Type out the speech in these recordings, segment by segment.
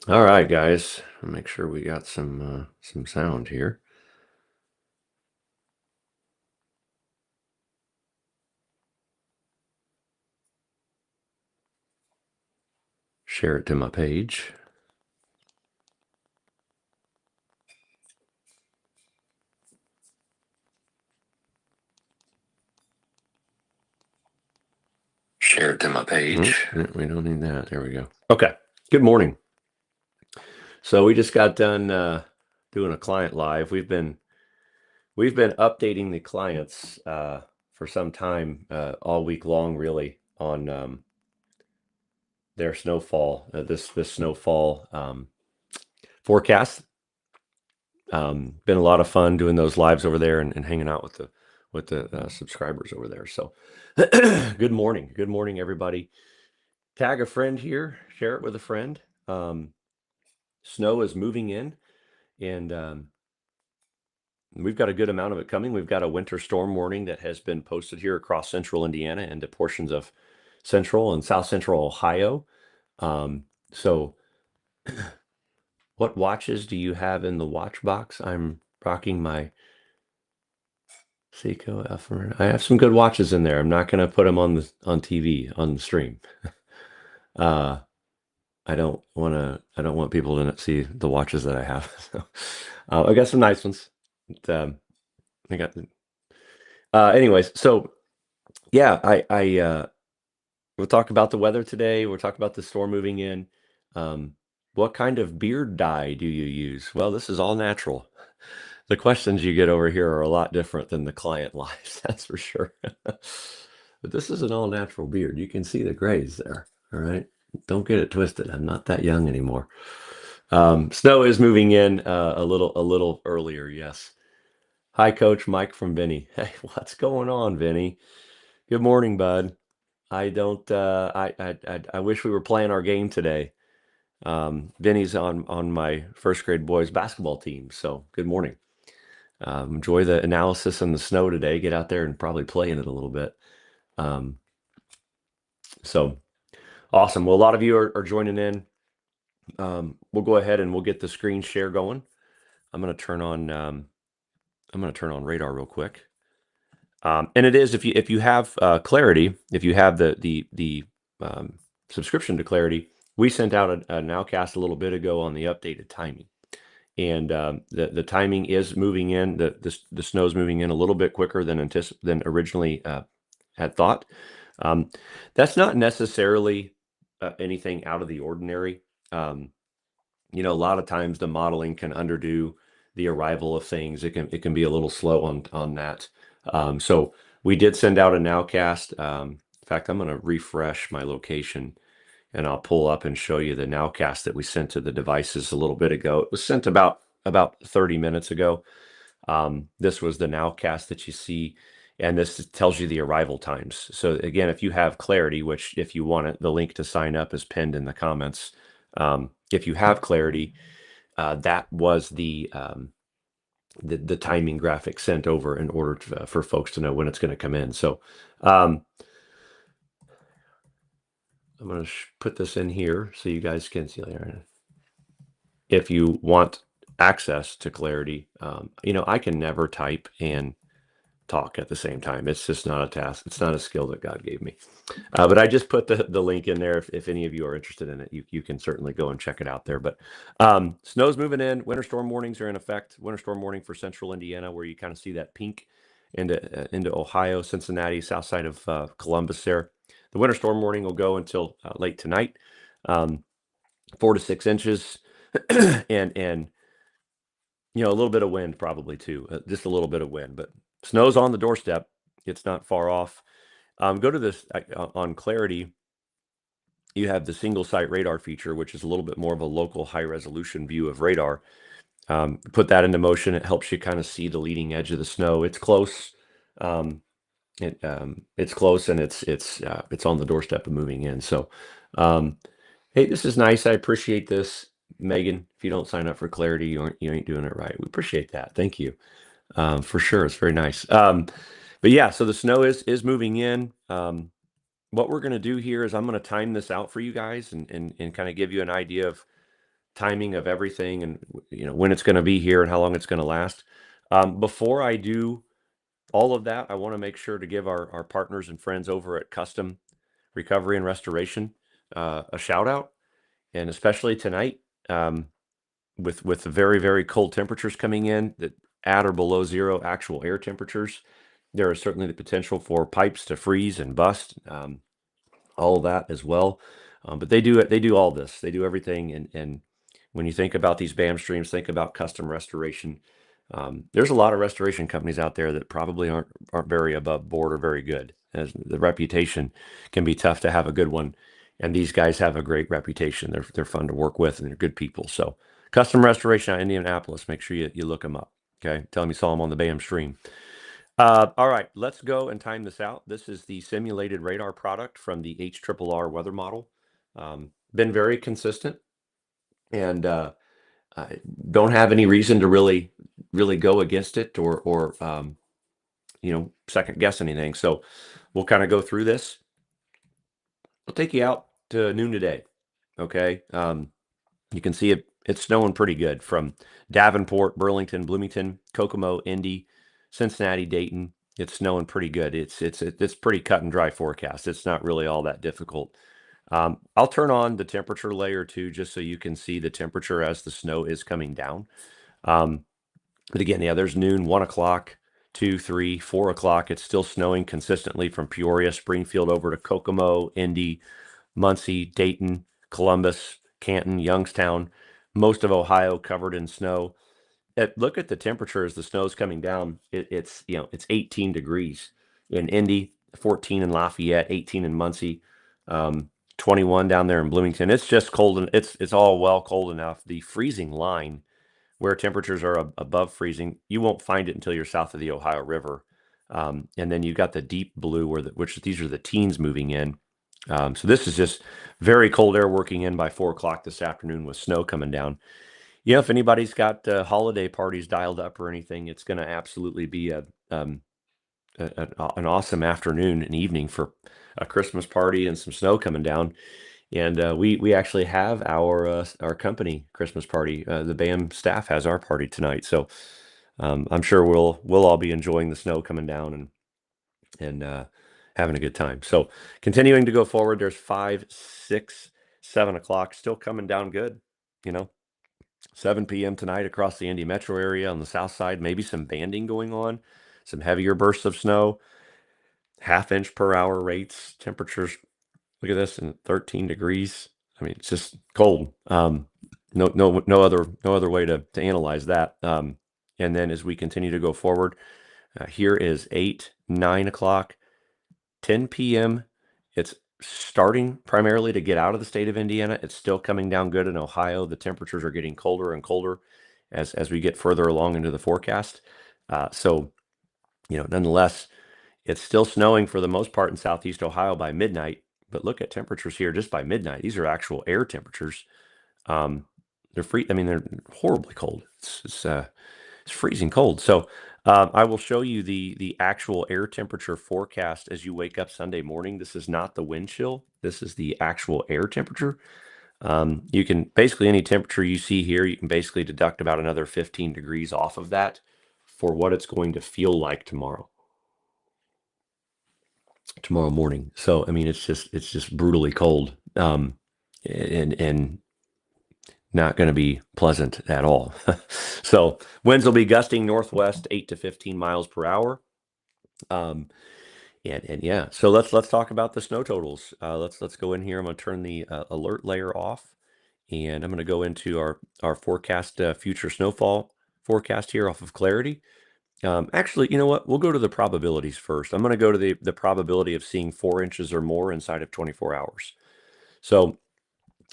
All right, guys. Make sure we got some sound here. Share it to my page. Share it to my page. We don't need that. There we go. Okay. Good morning. So we just got done doing a client live. We've been updating the clients for some time, all week long, really, on their snowfall. This snowfall forecast. Been a lot of fun doing those lives over there and hanging out with the subscribers over there. So good morning, everybody. Tag a friend here, share it with a friend. Snow is moving in, and we've got a good amount of it coming. We've got a winter storm warning that has been posted here across central Indiana and to portions of central and south central Ohio. So what watches do you have in the watch box? I'm rocking my Seiko F. I have some good watches in there. I'm not going to put them on TV on the stream. I don't want people to see the watches that I have. So, I got some nice ones. But, I got. Anyways, so yeah, we'll talk about the weather today. We'll talk about the storm moving in. What kind of beard dye do you use? Well, this is all natural. The questions you get over here are a lot different than the client lives, that's for sure. But this is an all natural beard. You can see the grays there. All right. Don't get it twisted. I'm not that young anymore. Snow is moving in a little earlier. Yes. Hi, Coach Mike from Vinny. Hey, what's going on, Vinny? Good morning, bud. I don't. I wish we were playing our game today. Vinny's on my first grade boys basketball team. So good morning. Enjoy the analysis and the snow today. Get out there and probably play in it a little bit. So awesome. Well, a lot of you are joining in. We'll go ahead and we'll get the screen share going. I'm going to turn on radar real quick. And it is if you have Clarity, if you have the subscription to Clarity, we sent out a nowcast a little bit ago on the updated timing, and the timing is moving in. The snow's moving in a little bit quicker than originally had thought. That's not necessarily anything out of the ordinary. A lot of times the modeling can underdo the arrival of things. It can be a little slow on that. So we did send out a nowcast. In fact, I'm going to refresh my location and I'll pull up and show you the nowcast that we sent to the devices a little bit ago. It was sent about 30 minutes ago. This was the nowcast that you see, and this tells you the arrival times. So again, if you have Clarity, which if you want it, the link to sign up is pinned in the comments. If you have Clarity, that was the timing graphic sent over in order for folks to know when it's going to come in. So I'm going to put this in here so you guys can see later. If you want access to Clarity, I can never type and talk at the same time. It's just not a task. It's not a skill that God gave me. But I just put the link in there. If any of you are interested in it, you can certainly go and check it out there. But snow's moving in. Winter storm warnings are in effect. Winter storm warning for central Indiana, where you kind of see that pink into Ohio, Cincinnati, south side of Columbus there. The winter storm warning will go until late tonight, 4 to 6 inches, and a little bit of wind probably too, just a little bit of wind, but snow's on the doorstep. It's not far off. Go to this on Clarity. You have the single site radar feature, which is a little bit more of a local high resolution view of radar. Put that into motion. It helps you kind of see the leading edge of the snow. It's close. It's close, and it's on the doorstep of moving in. So, hey, this is nice. I appreciate this, Megan. If you don't sign up for Clarity, you ain't doing it right. We appreciate that. Thank you. For sure. It's very nice. But yeah, so the snow is moving in. What we're going to do here is I'm going to time this out for you guys and kind of give you an idea of timing of everything and when it's going to be here and how long it's going to last. Before I do all of that, I want to make sure to give our partners and friends over at Custom Recovery and Restoration a shout out, and especially tonight, with the very, very cold temperatures coming in that at or below zero actual air temperatures, there is certainly the potential for pipes to freeze and bust, all of that as well. But they do it. They do all this. They do everything. And when you think about these BAM streams, think about custom restoration. There's a lot of restoration companies out there that probably aren't very above board or very good. As the reputation can be tough to have a good one, and these guys have a great reputation. They're fun to work with, and they're good people. So, custom restoration out of Indianapolis. Make sure you look them up. Okay, tell them you saw them on the BAM stream. All right, let's go and time this out. This is the simulated radar product from the HRRR weather model. Been very consistent, and I don't have any reason to really go against it or second guess anything. So we'll kind of go through this. We'll take you out to noon today. Okay. You can see it's snowing pretty good from Davenport, Burlington, Bloomington, Kokomo, Indy, Cincinnati, Dayton. It's snowing pretty good. It's pretty cut and dry forecast. It's not really all that difficult. I'll turn on the temperature layer too, just so you can see the temperature as the snow is coming down. But again, yeah, there's noon, 1 o'clock, 2, 3, 4 o'clock. It's still snowing consistently from Peoria, Springfield over to Kokomo, Indy, Muncie, Dayton, Columbus, Canton, Youngstown, most of Ohio covered in snow. Look at the temperature as the snow's coming down. It's 18 degrees in Indy, 14 in Lafayette, 18 in Muncie, 21 down there in Bloomington. It's just cold, and it's all well cold enough. The freezing line, where temperatures are above freezing, you won't find it until you're south of the Ohio River. And then you've got the deep blue, which these are the teens moving in. So this is just very cold air working in by 4 o'clock this afternoon with snow coming down. If anybody's got holiday parties dialed up or anything, it's going to absolutely be an awesome afternoon and evening for a Christmas party and some snow coming down. And we actually have our company Christmas party. The BAM staff has our party tonight, so I'm sure we'll all be enjoying the snow coming down and having a good time. So continuing to go forward, there's 5, 6, 7 o'clock still coming down good. 7 p.m. tonight across the Indy metro area on the south side, maybe some banding going on, some heavier bursts of snow, 1/2 inch per hour rates, temperatures. Look at this, in 13 degrees. I mean, it's just cold. No other way to analyze that. And then as we continue to go forward, here is 8, 9 o'clock, 10 p.m. It's starting primarily to get out of the state of Indiana. It's still coming down good in Ohio. The temperatures are getting colder and colder as we get further along into the forecast. So, nonetheless, it's still snowing for the most part in southeast Ohio by midnight. But look at temperatures here just by midnight. These are actual air temperatures. They're free. I mean, they're horribly cold. It's freezing cold. So I will show you the actual air temperature forecast as you wake up Sunday morning. This is not the wind chill. This is the actual air temperature. You can basically, any temperature you see here, you can basically deduct about another 15 degrees off of that for what it's going to feel like tomorrow morning. So I mean, it's just brutally cold, and not going to be pleasant at all. So winds will be gusting northwest 8 to 15 miles per hour. And yeah, so let's talk about the snow totals. Let's go in here. I'm going to turn the alert layer off, and I'm going to go into our forecast, future snowfall forecast here off of Clarity. Actually, you know what? We'll go to the probabilities first. I'm going to go to the probability of seeing 4 inches or more inside of 24 hours. So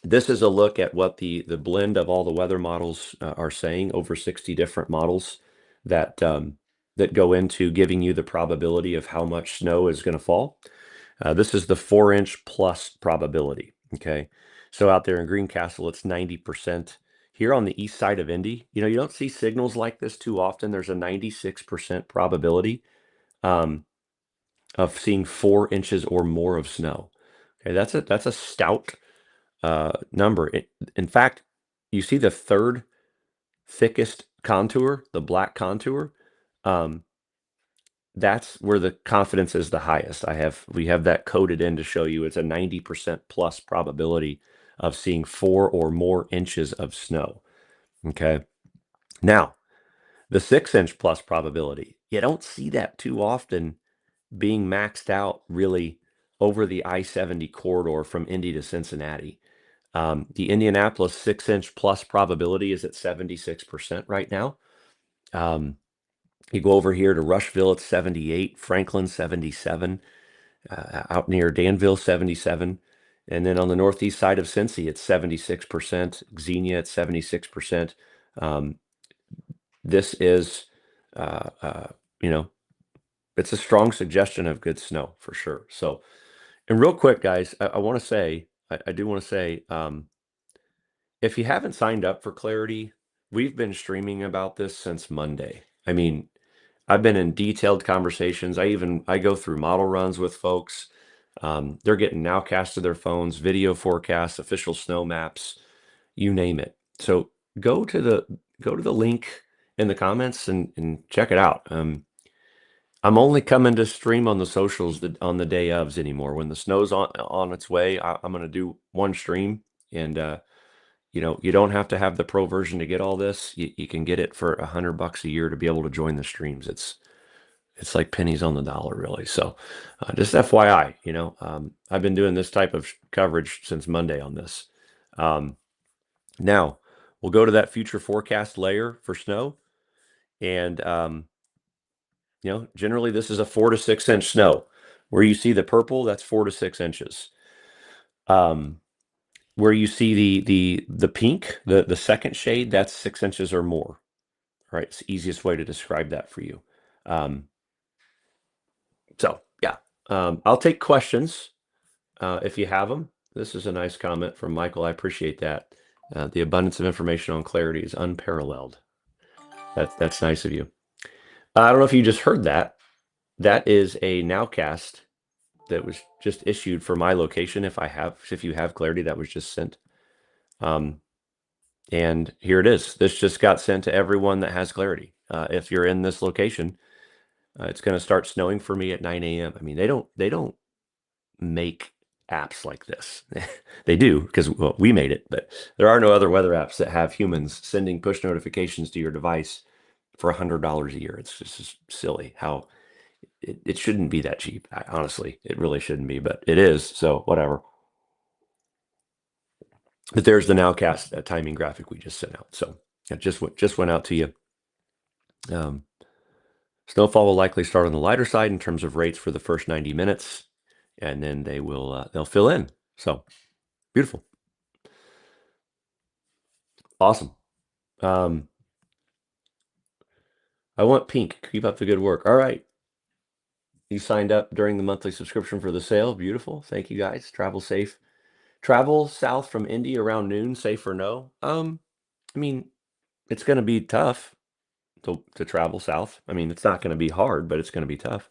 this is a look at what the blend of all the weather models are saying, over 60 different models that go into giving you the probability of how much snow is going to fall. This is the 4-inch plus probability. Okay, so out there in Greencastle, it's 90%. Here on the east side of Indy, you don't see signals like this too often. There's a 96% probability of seeing 4 inches or more of snow. Okay, that's a stout number. In fact, you see the third thickest contour, the black contour? Um, that's where the confidence is the highest. We have that coded in to show you it's a 90% plus probability of seeing 4 or more inches of snow. Okay. Now, the 6 inch plus probability, you don't see that too often being maxed out really over the I-70 corridor from Indy to Cincinnati. The Indianapolis 6 inch plus probability is at 76% right now. You go over here to Rushville, it's 78, Franklin, 77, out near Danville, 77. And then on the northeast side of Cincy, it's 76%, Xenia at 76%. This is, uh, uh, you know, it's a strong suggestion of good snow for sure. So, and real quick, guys, I want to say, I do want to say, if you haven't signed up for Clarity, we've been streaming about this since Monday. I mean, I've been in detailed conversations. I go through model runs with folks. They're getting nowcasts to their phones, video forecasts, official snow maps, you name it. So go to the link in the comments and check it out. I'm only coming to stream on the socials on the day ofs anymore. When the snow's on its way, I'm going to do one stream, and you don't have to have the pro version to get all this. You can get it for $100 a year to be able to join the streams. It's like pennies on the dollar, really. So, just FYI, I've been doing this type of coverage since Monday on this. Now we'll go to that future forecast layer for snow, and generally this is a 4 to 6 inch snow. Where you see the purple, that's 4 to 6 inches. Where you see the pink, the second shade, that's 6 inches or more. All right, it's the easiest way to describe that for you. So yeah, I'll take questions if you have them. This is a nice comment from Michael. I appreciate that. The abundance of information on Clarity is unparalleled. That's nice of you. I don't know if you just heard that. That is a nowcast that was just issued for my location. If you have Clarity, that was just sent. And here it is. This just got sent to everyone that has Clarity. If you're in this location, it's going to start snowing for me at 9 a.m. I mean, they don't make apps like this. They do because we made it, but there are no other weather apps that have humans sending push notifications to your device for $100 a year. It's just silly how it shouldn't be that cheap. Honestly, it really shouldn't be, but it is. So whatever. But there's the nowcast timing graphic we just sent out. So it just went out to you. Snowfall will likely start on the lighter side in terms of rates for the first 90 minutes, and then they'll fill in. So beautiful. Awesome. I want pink. Keep up the good work. All right. You signed up during the monthly subscription for the sale. Beautiful. Thank you, guys. Travel safe. Travel south from Indy around noon, safe or no? I mean, it's going to be tough to travel south. I mean, it's not going to be hard, but it's going to be tough.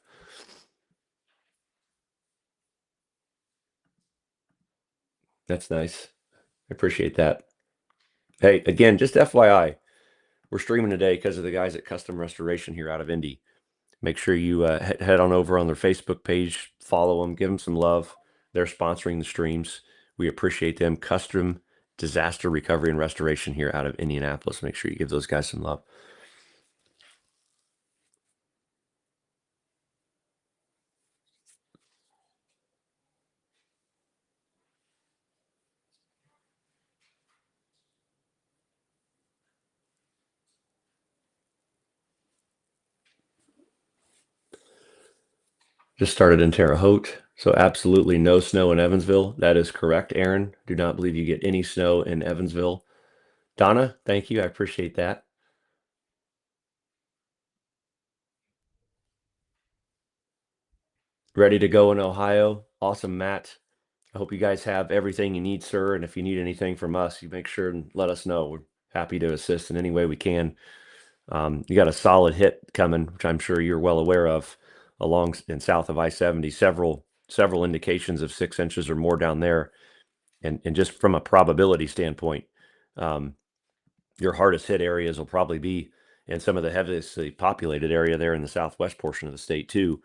That's nice. I appreciate that. Hey, again, just FYI, we're streaming today because of the guys at Custom Restoration here out of Indy. Make sure you head on over on their Facebook page, follow them, give them some love. They're sponsoring the streams. We appreciate them. Custom Disaster Recovery and Restoration here out of Indianapolis. Make sure you give those guys some love. Just started in Terre Haute, so absolutely no snow in Evansville. That is correct, Aaron. Do not believe you get any snow in Evansville. Donna, thank you. I appreciate that. Ready to go in Ohio. Awesome, Matt. I hope you guys have everything you need, sir. And if you need anything from us, you make sure and let us know. We're happy to assist in any way we can. You got a solid hit coming, which I'm sure you're well aware of, along in south of I-70. Several indications of 6 inches or more down there, and just from a probability standpoint, your hardest hit areas will probably be in some of the heaviest populated area there in the southwest portion of the state too,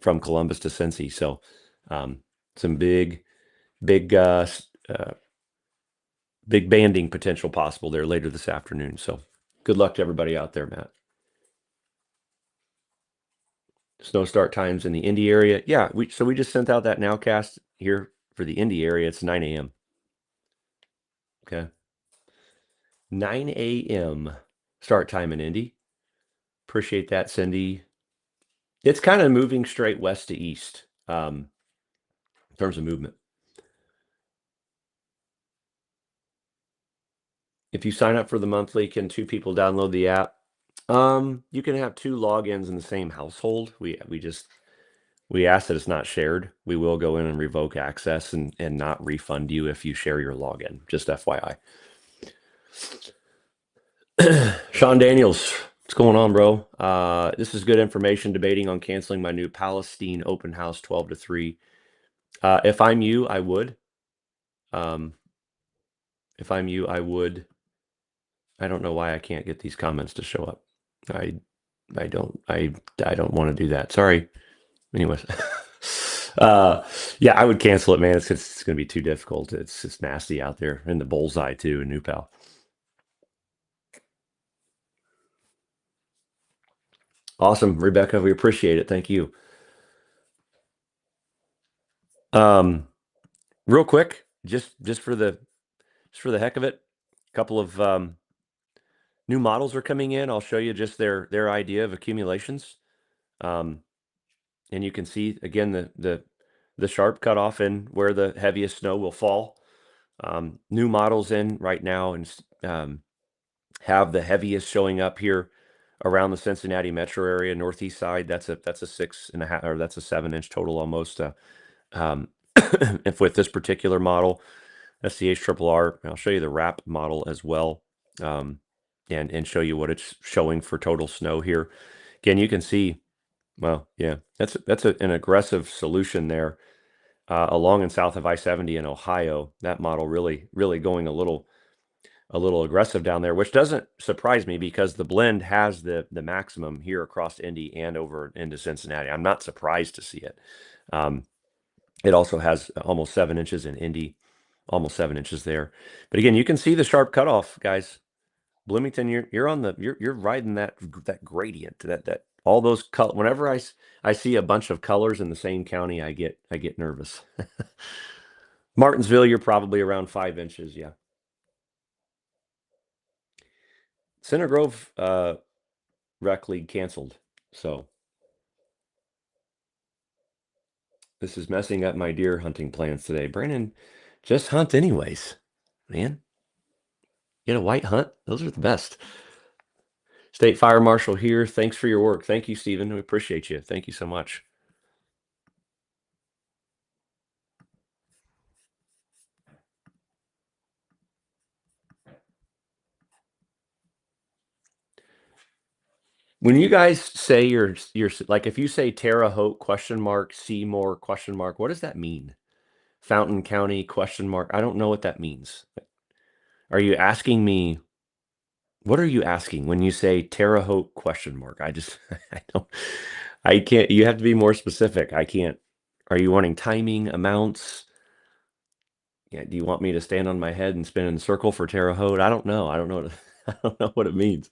from Columbus to Cincy. So some big big banding potential possible there later this afternoon. So good luck to everybody out there, Matt. Snow start times in the Indy area. Yeah, we just sent out that nowcast here for the Indy area. It's 9 a.m. Okay. 9 a.m. start time in Indy. Appreciate that, Cindy. It's kind of moving straight west to east in terms of movement. If you sign up for the monthly, can two people download the app? You can have two logins in the same household. We ask that it's not shared. We will go in and revoke access and not refund you if you share your login. Just FYI. Sean Daniels, what's going on, bro? This is good information. Debating on canceling my new Palestine open house 12 to 3. If I'm you, I would. If I'm you, I would. I don't know why I can't get these comments to show up. I don't want to do that. Sorry. Anyways. Yeah, I would cancel it, man. It's going to be too difficult. It's nasty out there in the bullseye too in New Pal. Awesome, Rebecca. We appreciate it. Thank you. Real quick, just for the heck of it, a couple of new models are coming in. I'll show you just their idea of accumulations. And you can see again the sharp cutoff and where the heaviest snow will fall. New models in right now and have the heaviest showing up here around the Cincinnati metro area, northeast side. That's a 6.5 or that's a 7-inch total almost. If with this particular model, that's the HRRR. I'll show you the wrap model as well, and show you what it's showing for total snow here. Again, you can see, well, yeah, that's an aggressive solution there along and south of I-70 in Ohio. That model really going a little aggressive down there, which doesn't surprise me because the blend has the maximum here across Indy and over into Cincinnati. I'm not surprised to see it. It also has almost 7 inches in Indy, almost 7 inches there. But again, you can see the sharp cutoff, guys. Bloomington, you're on the you're riding that gradient, that all those color. Whenever I see a bunch of colors in the same county, I get nervous. Martinsville, you're probably around 5 inches, yeah. Center Grove rec league canceled, so this is messing up my deer hunting plans today. Brandon, just hunt anyways, man. Get a white hunt. Those are the best. State Fire Marshal here. Thanks for your work. Thank you, Stephen. We appreciate you. Thank you so much. When you guys say you're like, if you say Terre Haute Seymour ? What does that mean? Fountain County ? I don't know what that means. Are you asking me? What are you asking when you say Terre Haute ? I just I can't. You have to be more specific. I can't. Are you wanting timing, amounts? Yeah. Do you want me to stand on my head and spin in a circle for Terre Haute? I don't know. I don't know. I don't know what it means.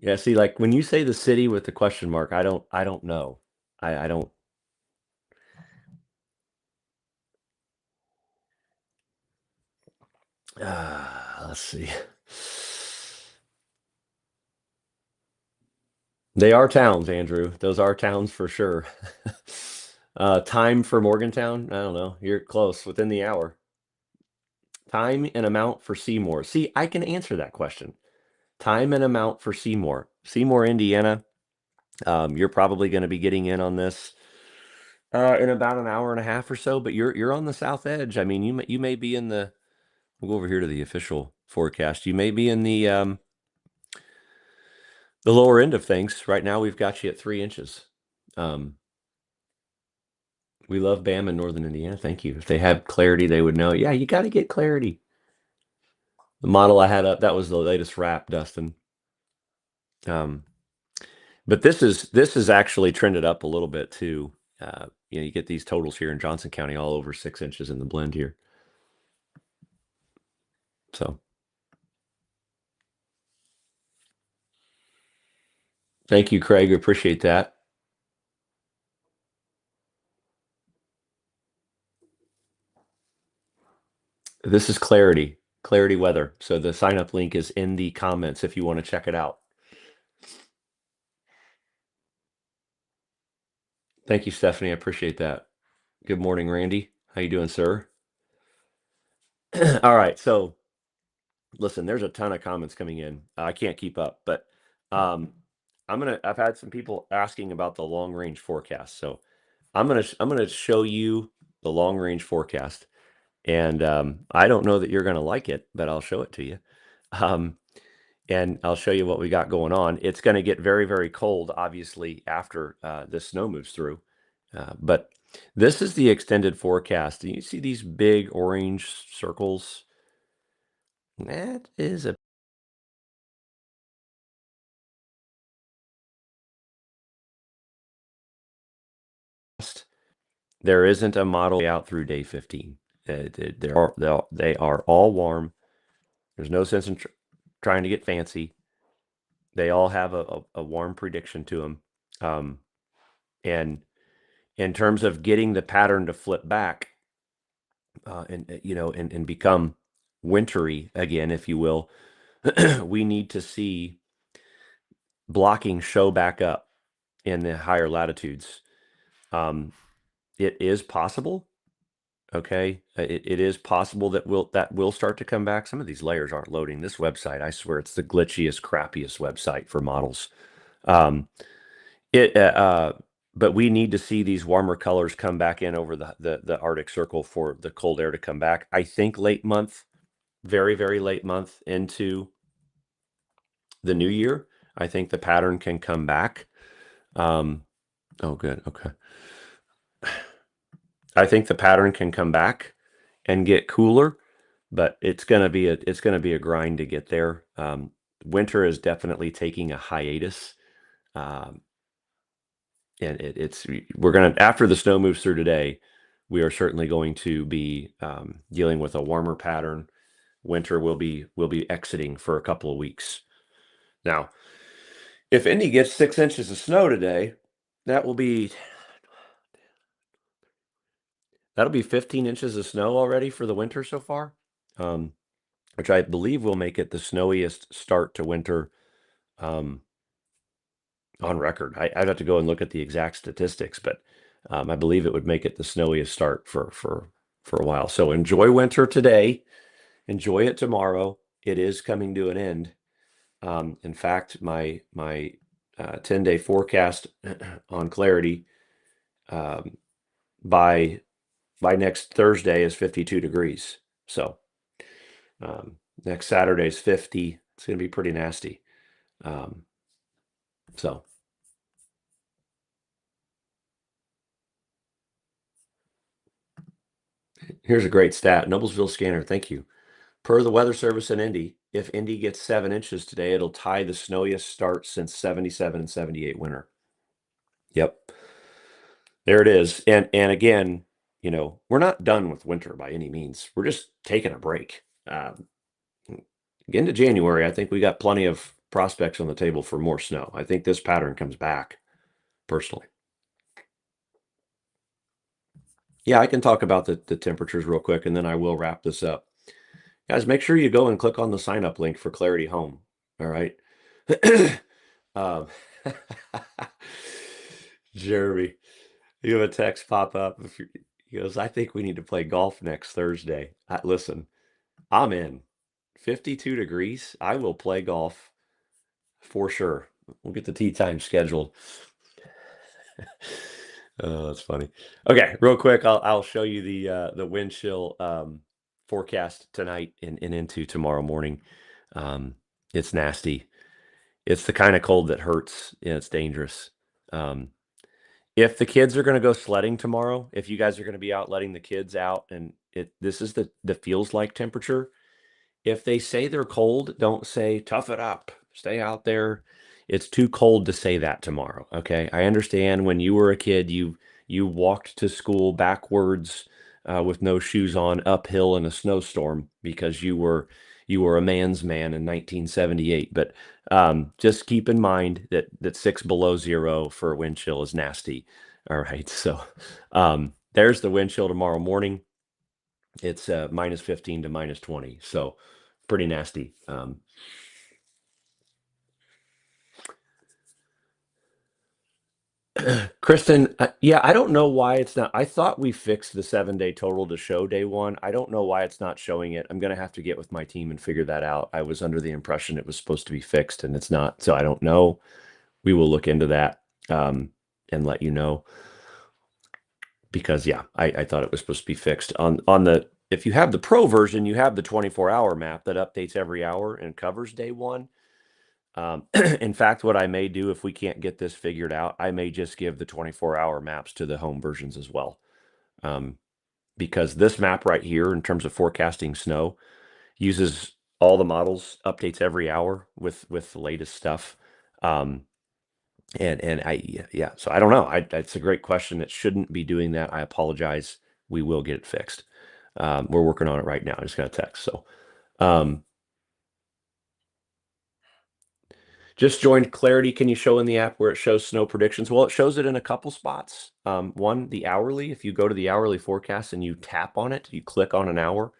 Yeah, see, like when you say the city with the question mark, I don't know. I don't. Let's see. They are towns, Andrew. Those are towns for sure. Time for Morgantown? I don't know. You're close, within the hour. Time and amount for Seymour. See, I can answer that question. Time and amount for Seymour. Seymour, Indiana. You're probably going to be getting in on this in about an hour and a half or so, but you're on the south edge. I mean, you may be in the. We'll go over here to the official forecast. You may be in the lower end of things. Right now, we've got you at 3 inches. We love BAM in Northern Indiana. Thank you. If they had clarity, they would know. Yeah, you got to get clarity. The model I had up, that was the latest wrap, Dustin. But this is actually trended up a little bit too. You get these totals here in Johnson County all over 6 inches in the blend here. So thank you, Craig. We appreciate that. This is Clarity Weather. So the sign up link is in the comments if you want to check it out. Thank you, Stephanie. I appreciate that. Good morning, Randy. How you doing, sir? All right. So listen, there's a ton of comments coming in. I can't keep up, but um, I've had some people asking about the long range forecast. So I'm gonna show you the long range forecast, and I don't know that you're gonna like it, but I'll show it to you. Um, and I'll show you what we got going on. It's going to get very, very cold, obviously, after the snow moves through. But this is the extended forecast. Do you see these big orange circles? That is a there isn't a model out through day 15. They are all warm. There's no sense in trying to get fancy. They all have a warm prediction to them. And in terms of getting the pattern to flip back, and become wintry again, if you will, we need to see blocking show back up in the higher latitudes. It is possible. Okay, it is possible that will start to come back. Some of these layers aren't loading. This website, I swear, it's the glitchiest, crappiest website for models. Um, it but we need to see these warmer colors come back in over the Arctic Circle for the cold air to come back. I think late month, very, very late month into the new year, I think the pattern can come back. Oh, good. Okay. I think the pattern can come back and get cooler, but it's gonna be a grind to get there. Winter is definitely taking a hiatus. Um, and we're gonna after the snow moves through today, we are certainly going to be dealing with a warmer pattern. Winter will be exiting for a couple of weeks. Now, if Indy gets 6 inches of snow today, that will be that'll be 15 inches of snow already for the winter so far, which I believe will make it the snowiest start to winter um, on record. I'd have to go and look at the exact statistics, but I believe it would make it the snowiest start for a while. So enjoy winter today. Enjoy it tomorrow. It is coming to an end. In fact, my 10-day forecast on Clarity by next Thursday is 52 degrees. So next Saturday is 50. It's going to be pretty nasty. So here's a great stat. Noblesville Scanner, thank you. Per the Weather Service in Indy, if Indy gets 7 inches today, it'll tie the snowiest start since 77 and 78 winter. Yep. There it is. And again, we're not done with winter by any means. We're just taking a break. Into January, I think we got plenty of prospects on the table for more snow. I think this pattern comes back, personally. Yeah, I can talk about the temperatures real quick, and then I will wrap this up. Guys, make sure you go and click on the sign up link for Clarity Home. All right. um, Jeremy, you have a text pop up. He goes, I think we need to play golf next Thursday. Listen, I'm in. 52 degrees. I will play golf for sure. We'll get the tee time scheduled. Oh, that's funny. Okay, real quick, I'll show you the wind chill forecast tonight and into tomorrow morning. It's nasty. It's the kind of cold that hurts. And it's dangerous. If the kids are going to go sledding tomorrow, if you guys are going to be out letting the kids out, and this is the feels like temperature, if they say they're cold, don't say tough it up, stay out there. It's too cold to say that tomorrow. Okay, I understand when you were a kid, you walked to school backwards with no shoes on uphill in a snowstorm because you were a man's man in 1978. But just keep in mind that 6 below 0 for a wind chill is nasty. All right, so there's the wind chill tomorrow morning. It's -15 to -20, so pretty nasty. Kristen, yeah, I don't know why it's not. I thought we fixed the 7-day total to show day one. I don't know why it's not showing it. I'm going to have to get with my team and figure that out. I was under the impression it was supposed to be fixed and it's not. So I don't know. We will look into that and let you know because, yeah, I thought it was supposed to be fixed. On the if you have the pro version, you have the 24-hour map that updates every hour and covers day one. In fact, what I may do if we can't get this figured out, I may just give the 24-hour maps to the home versions as well. Because this map right here, in terms of forecasting snow, uses all the models, updates every hour with the latest stuff. And yeah, so I don't know. It's a great question. It shouldn't be doing that. I apologize. We will get it fixed. We're working on it right now. I just got a text. So just joined Clarity. Can you show in the app where it shows snow predictions? Well, it shows it in a couple spots. One, the hourly. If you go to the hourly forecast and you tap on it, you click on an hour,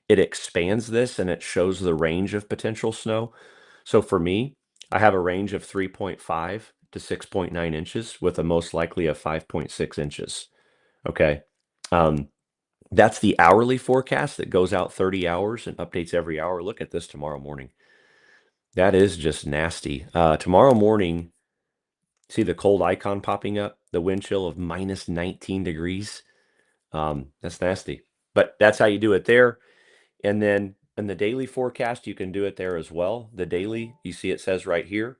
it expands this and it shows the range of potential snow. So for me, I have a range of 3.5 to 6.9 inches with a most likely of 5.6 inches. Okay. That's the hourly forecast that goes out 30 hours and updates every hour. Look at this tomorrow morning. That is just nasty. Tomorrow morning, see the cold icon popping up, the wind chill of -19 degrees. That's nasty, but that's how you do it there. And then in the daily forecast, you can do it there as well. The daily, you see it says right here,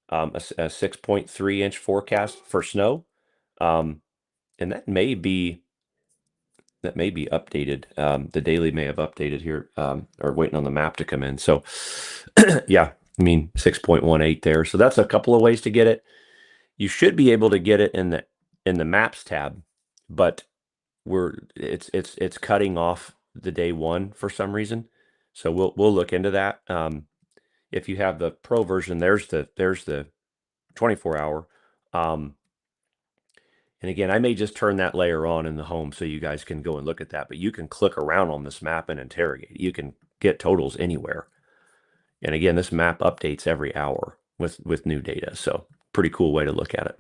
a 6.3 inch forecast for snow. And that may be updated. The daily may have updated here, or waiting on the map to come in. So yeah, I mean 6.18 there. So that's a couple of ways to get it. You should be able to get it in the maps tab, but it's cutting off the day one for some reason. So we'll look into that. If you have the pro version, there's the 24-hour. And again, I may just turn that layer on in the home so you guys can go and look at that, but you can click around on this map and interrogate. You can get totals anywhere. And again, this map updates every hour with new data. So pretty cool way to look at it.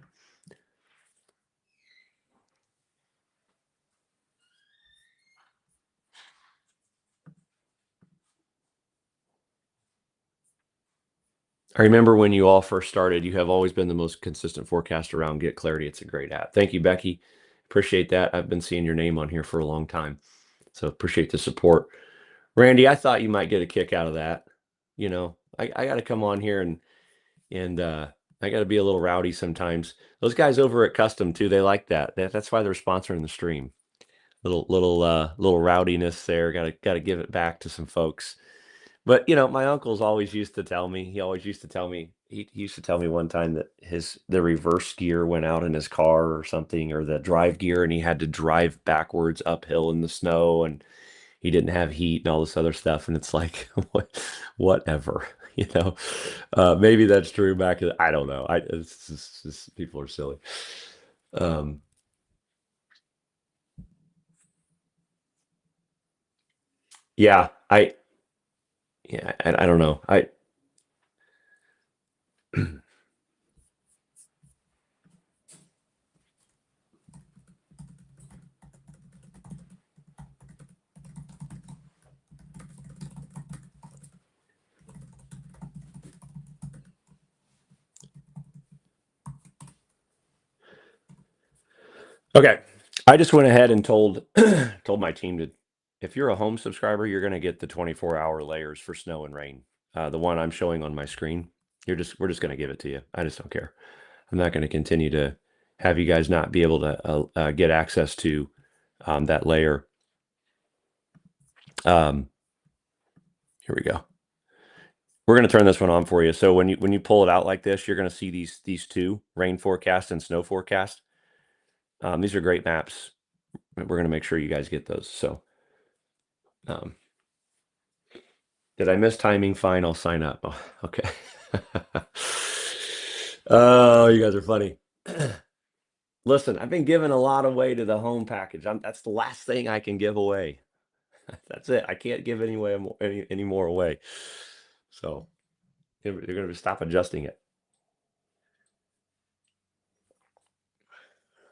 I remember when you all first started, you have always been the most consistent forecaster around. Get Clarity. It's a great app. Thank you, Becky. Appreciate that. I've been seeing your name on here for a long time. So appreciate the support. Randy, I thought you might get a kick out of that. You know, I got to come on here and I got to be a little rowdy sometimes. Those guys over at Custom too, they like that. That's why they're sponsoring the stream. Little rowdiness there. Got to give it back to some folks. But you know, my uncle's always used to tell me. He always used to tell me. He used to tell me one time that the reverse gear went out in his car or something, or the drive gear, and he had to drive backwards uphill in the snow, and he didn't have heat and all this other stuff. And it's like, whatever, you know. Maybe that's true back. I don't know. It's just, people are silly. Yeah, I don't know. Okay. I just went ahead and told told my team to, if you're a home subscriber, you're going to get the 24-hour layers for snow and rain. The one I'm showing on my screen. We're just going to give it to you. I just don't care. I'm not going to continue to have you guys not be able to get access to that layer. Here we go. We're going to turn this one on for you. So when you pull it out like this, you're going to see these two, rain forecast and snow forecast. These are great maps. We're going to make sure you guys get those. So did I miss timing? Fine, I'll sign up. Oh, okay. Oh, you guys are funny. Listen, I've been giving a lot away to the home package. That's the last thing I can give away. That's it. I can't give any more away. So you're going to stop adjusting it.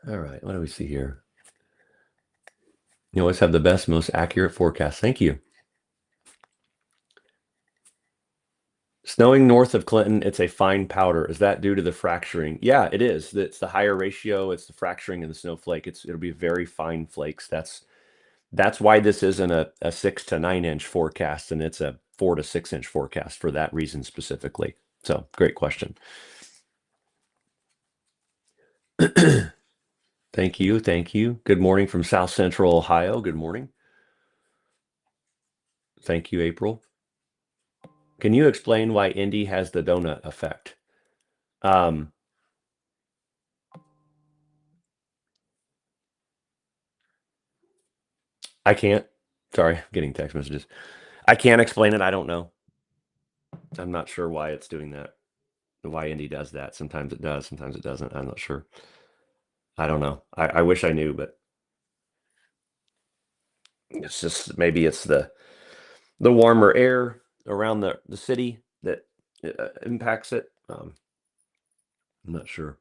All right. What do we see here? You always have the best, most accurate forecast. Thank you. Snowing north of Clinton, it's a fine powder. Is that due to the fracturing? Yeah, it is. It's the higher ratio. It's the fracturing in the snowflake. It'll be very fine flakes. That's why this isn't a 6 to 9 inch forecast, and it's a 4 to 6 inch forecast for that reason specifically. So great question. Thank you. Thank you. Good morning from South Central Ohio. Good morning. Thank you, April. Can you explain why Indy has the donut effect? I can't. Sorry, I'm getting text messages. I can't explain it. I don't know. I'm not sure why it's doing that. Why Indy does that. Sometimes it does, sometimes it doesn't. I'm not sure. I don't know. I wish I knew, but it's just maybe it's the warmer air around the city that impacts it. I'm not sure.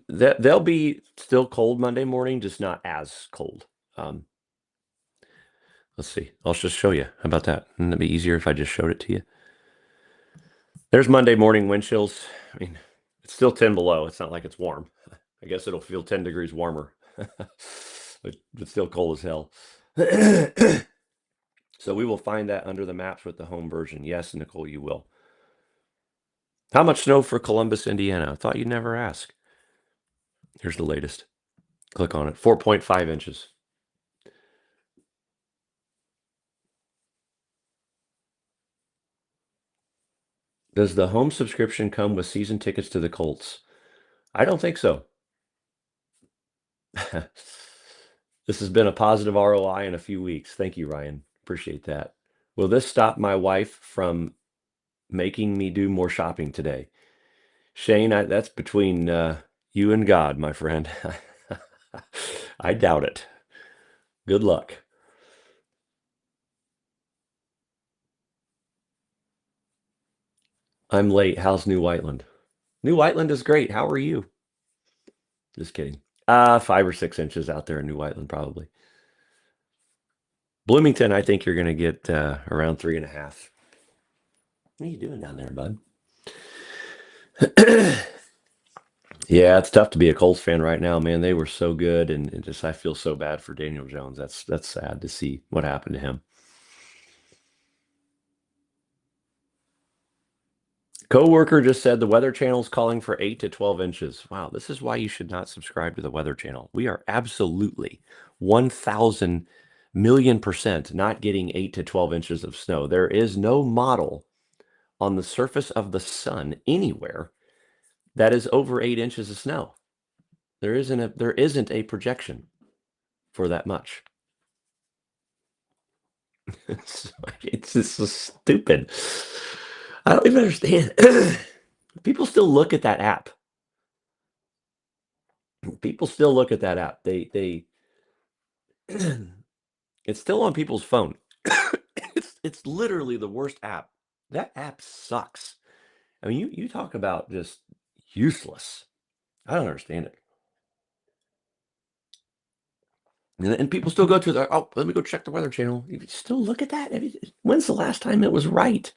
They'll be still cold Monday morning, just not as cold. Let's see. I'll just show you. How about that? Wouldn't it be easier if I just showed it to you? There's Monday morning wind chills. I mean, it's still 10 below. It's not like it's warm. I guess it'll feel 10 degrees warmer, but it's still cold as hell. So we will find that under the maps with the home version. Yes, Nicole, you will. How much snow for Columbus, Indiana? I thought you'd never ask. Here's the latest. Click on it. 4.5 inches. Does the home subscription come with season tickets to the Colts? I don't think so. This has been a positive ROI in a few weeks. Thank you, Ryan. Appreciate that. Will this stop my wife from making me do more shopping today? Shane, that's between you and God, my friend. I doubt it. Good luck. I'm late. How's New Whiteland? New Whiteland is great. How are you? Just kidding. 5 or 6 inches out there in New Whiteland, probably. Bloomington, I think you're going to get around 3.5. What are you doing down there, bud? Yeah, it's tough to be a Colts fan right now, man. They were so good, and just I feel so bad for Daniel Jones. That's sad to see what happened to him. Coworker just said the Weather Channel's calling for 8 to 12 inches. Wow, this is why you should not subscribe to the Weather Channel. We are absolutely 1,000 million % not getting 8 to 12 inches of snow. There is no model on the surface of the sun anywhere that is over 8 inches of snow. There isn't a projection for that much. It's just so stupid. I don't even understand. People still look at that app. People still look at that app. They it's still on people's phone. It's literally the worst app. That app sucks. I mean, you talk about just useless. I don't understand it. And people still go to let me go check the Weather Channel. You still look at that? I mean, when's the last time it was right?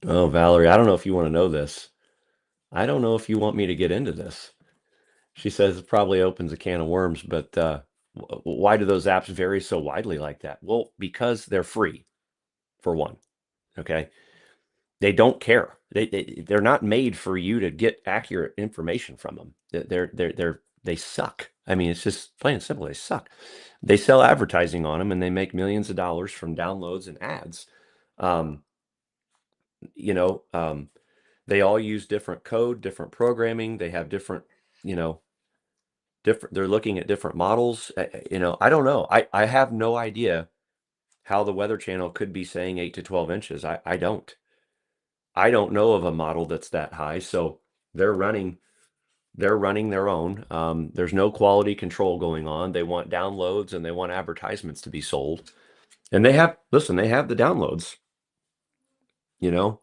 Oh, Valerie, I don't know if you want to know this. I don't know if you want me to get into this. She says it probably opens a can of worms, but why do those apps vary so widely like that? Well, because they're free, for one. Okay, they don't care. They're not made for you to get accurate information from them. They suck. I mean, it's just plain and simple. They suck. They sell advertising on them and they make millions of dollars from downloads and ads. Um, you know, they all use different code, different programming. They have different, you know, they're looking at different models. I don't know. I have no idea how the Weather Channel could be saying 8 to 12 inches. I don't. I don't know of a model that's that high. So they're running they're running their own. There's no quality control going on. They want downloads and they want advertisements to be sold. And listen, they have the downloads.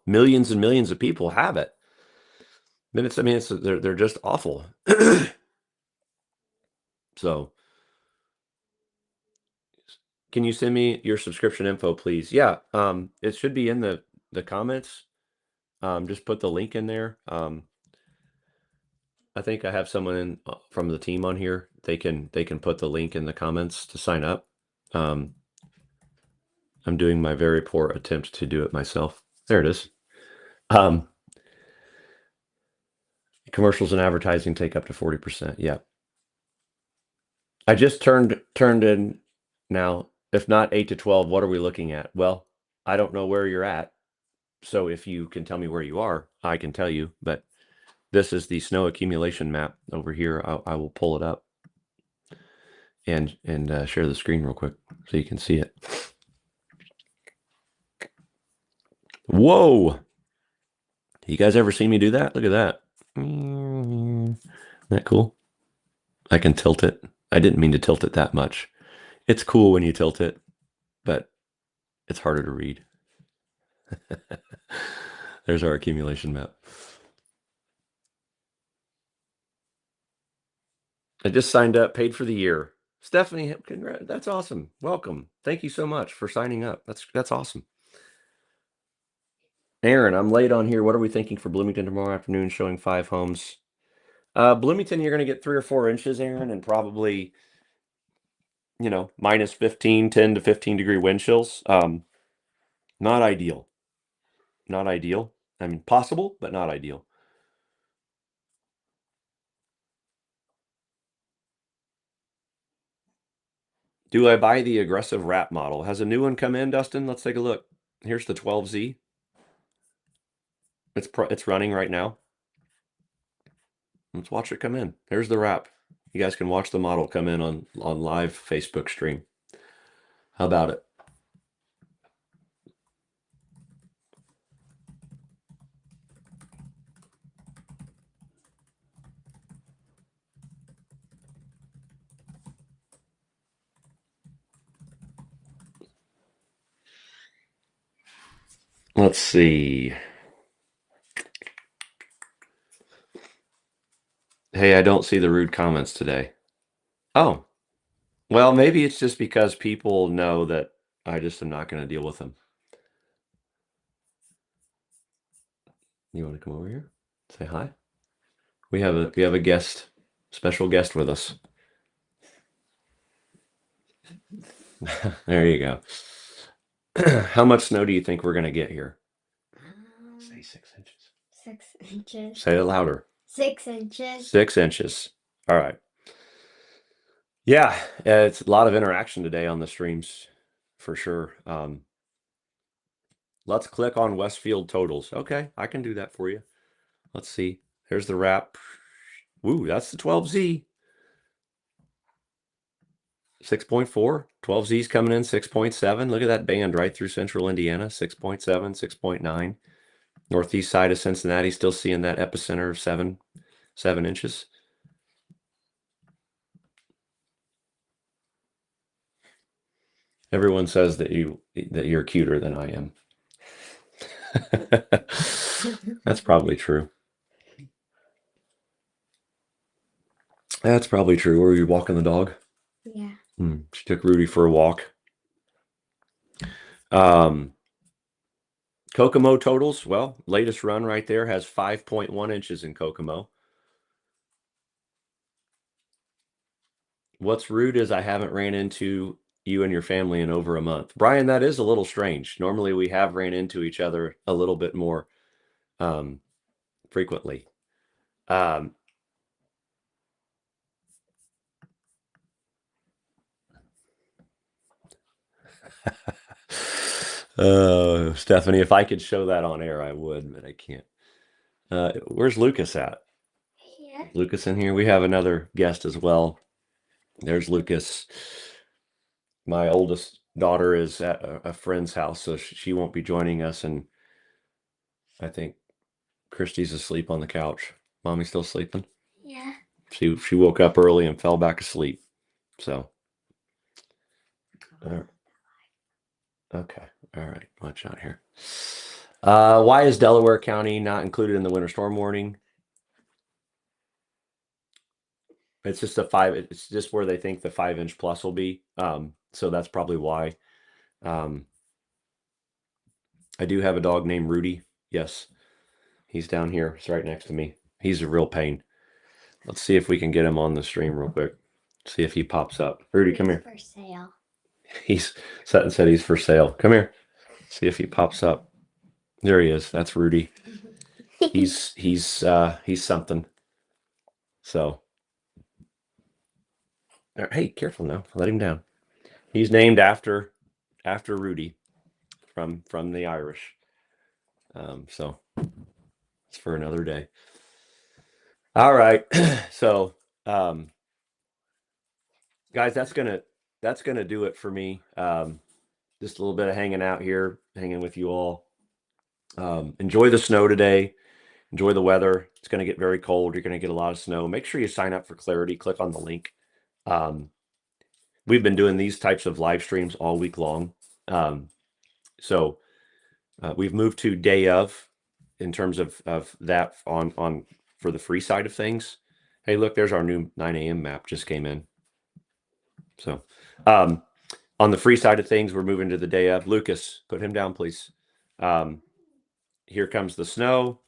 Millions and millions of people have it. Then they're just awful. So, can you send me your subscription info, please? Yeah, it should be in the comments. Just put the link in there. I think I have someone from the team on here. They can put the link in the comments to sign up. I'm doing my very poor attempt to do it myself. There it is. Commercials and advertising take up to 40%. Yeah. I just turned in now. If not 8 to 12, what are we looking at? Well, I don't know where you're at. So if you can tell me where you are, I can tell you. But this is the snow accumulation map over here. I will pull it up and share the screen real quick so you can see it. Whoa! You guys ever seen me do that? Look at that. Isn't that cool? I can tilt it. I didn't mean to tilt it that much. It's cool when you tilt it, but it's harder to read. There's our accumulation map. I just signed up, paid for the year. Stephanie, congrats. That's awesome. Welcome. Thank you so much for signing up. That's awesome. Aaron, I'm late on here. What are we thinking for Bloomington tomorrow afternoon, showing 5 homes? Bloomington, you're going to get 3 or 4 inches, Aaron, and probably, minus 15, 10 to 15 degree wind chills. Not ideal. Not ideal. I mean, possible, but not ideal. Do I buy the aggressive wrap model? Has a new one come in, Dustin? Let's take a look. Here's the 12Z. It's running right now. Let's watch it come in. There's the wrap. You guys can watch the model come in on live Facebook stream. How about it? Let's see. Hey, I don't see the rude comments today. Oh, well, maybe it's just because people know that I just am not going to deal with them. You want to come over here? Say hi? We have a guest, special guest with us. There you go. How much snow do you think we're going to get here? Say 6 inches. 6 inches. Say it louder. 6 inches. 6 inches. All right. Yeah, it's a lot of interaction today on the streams, for sure. Let's click on Westfield totals. Okay, I can do that for you. Let's see. There's the wrap. Woo, that's the 12Z. 6.4. 12Z's coming in 6.7. Look at that band right through central Indiana. 6.7, 6.9. Northeast side of Cincinnati still seeing that epicenter of 7 inches. Everyone says that you're cuter than I am. That's probably true. That's probably true. Were you walking the dog? Yeah. She took Rudy for a walk. Kokomo totals. Well, latest run right there has 5.1 inches in Kokomo. What's rude is I haven't ran into you and your family in over a month. Brian, that is a little strange. Normally we have ran into each other a little bit more frequently. Stephanie, if I could show that on air, I would, but I can't. Where's Lucas at? Here. Lucas in here? We have another guest as well. There's Lucas. My oldest daughter is at a friend's house, so she won't be joining us. And I think Christy's asleep on the couch. Mommy's still sleeping? Yeah. She woke up early and fell back asleep. So, okay. All right. Watch out here. Why is Delaware County not included in the winter storm warning? It's just it's just where they think the 5-inch plus will be. So that's probably why. I do have a dog named Rudy. Yes. He's down here. It's right next to me. He's a real pain. Let's see if we can get him on the stream real quick. See if he pops up. Rudy, come here. For sale. He's Sutton said he's for sale. Come here. See if he pops up. There he is. That's Rudy. He's something. So, hey, careful now. Let him down. He's named after Rudy from the Irish. So it's for another day. All right. So, guys, that's gonna do it for me. Just a little bit of hanging out here, hanging with you all. Enjoy the snow today. Enjoy the weather. It's going to get very cold. You're going to get a lot of snow. Make sure you sign up for Clarity. Click on the link. We've been doing these types of live streams all week long. So we've moved to day of in terms of that on for the free side of things. Hey, look, there's our new 9 a.m. map just came in. So on the free side of things, we're moving to the day of. Lucas, put him down, please. Here comes the snow.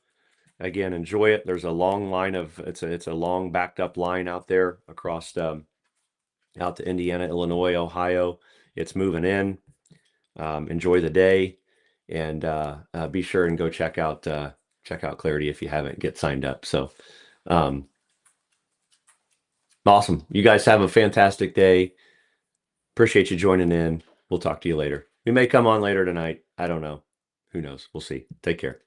Again, enjoy it. There's a long line of it's a long backed up line out there across out to Indiana, Illinois, Ohio. It's moving in. Enjoy the day, and be sure and go check out Clarity if you haven't. Get signed up. So awesome. You guys have a fantastic day. Appreciate you joining in. We'll talk to you later. We may come on later tonight. I don't know. Who knows? We'll see. Take care.